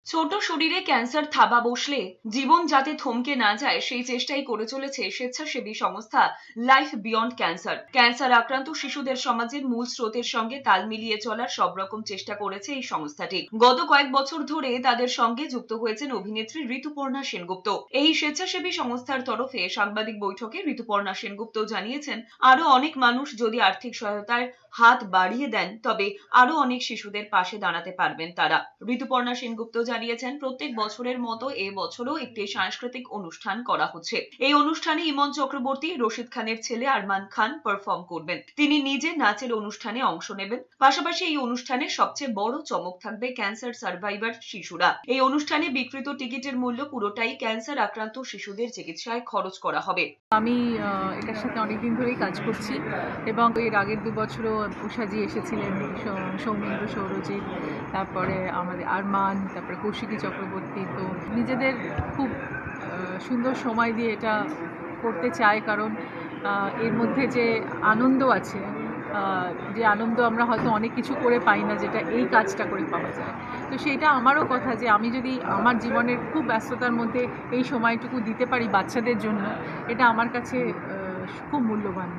ছোট শরীরে ক্যান্সার থাবা বসলে জীবন যাতে থমকে না যায় সেই চেষ্টাই করে চলেছে স্বেচ্ছাসেবী সংস্থা লাইফ বিয়ন্ড ক্যান্সার। ক্যান্সার আক্রান্ত শিশুদের সমাজের মূল স্রোতের সঙ্গে তাল মিলিয়ে চলার সব রকম চেষ্টা করেছে এই সংস্থাটি। গত কয়েক বছর ধরে তাদের সঙ্গে যুক্ত হয়েছেন অভিনেত্রী ঋতুপর্ণা সেনগুপ্ত। এই স্বেচ্ছাসেবী সংস্থার তরফে সাংবাদিক বৈঠকে ঋতুপর্ণা সেনগুপ্ত জানিয়েছেন, আরো অনেক মানুষ যদি আর্থিক সহায়তার হাত বাড়িয়ে দেন তবে আরো অনেক শিশুদের পাশে দাঁড়াতে পারবেন তারা। ঋতুপর্ণা সেনগুপ্ত জানিয়েছেন, প্রত্যেক বছরের মতো এ বছরও একটি সাংস্কৃতিক অনুষ্ঠান করা হচ্ছে। এই অনুষ্ঠানে ইমন চক্রবর্তী রশিদ খানের ছেলে আরমান খান পারফর্ম করবেন। তিনি নিজে নাচের অনুষ্ঠানে অংশ নেবেন। পাশাপাশি এই অনুষ্ঠানের সবচেয়ে বড় চমক থাকবে ক্যান্সার সার্ভাইভার শিশুরা। এই অনুষ্ঠানে বিক্রিত টিকিটের মূল্য পুরোটাই ক্যান্সার আক্রান্ত শিশুদের চিকিৎসায় খরচ করা হবে। আমি এটার সাথে অনেকদিন ধরেই কাজ করছি এবং এর আগের 2 বছরও উষাজি এসেছিলেন, সৌমেন্দ্র, সৌরজিৎ, তারপরে আমাদের আরমান, তারপরে কৌশিকী চক্রবর্তী। তো নিজেদের খুব সুন্দর সময় দিয়ে এটা করতে চাই, কারণ এর মধ্যে যে আনন্দ আছে, যে আনন্দ আমরা হয়তো অনেক কিছু করে পাই না, যেটা এই কাজটা করে পাওয়া যায়। তো সেইটা আমারও কথা যে আমি যদি আমার জীবনের খুব ব্যস্ততার মধ্যে এই সময়টুকু দিতে পারি বাচ্চাদের জন্য, এটা আমার কাছে খুব মূল্যবান।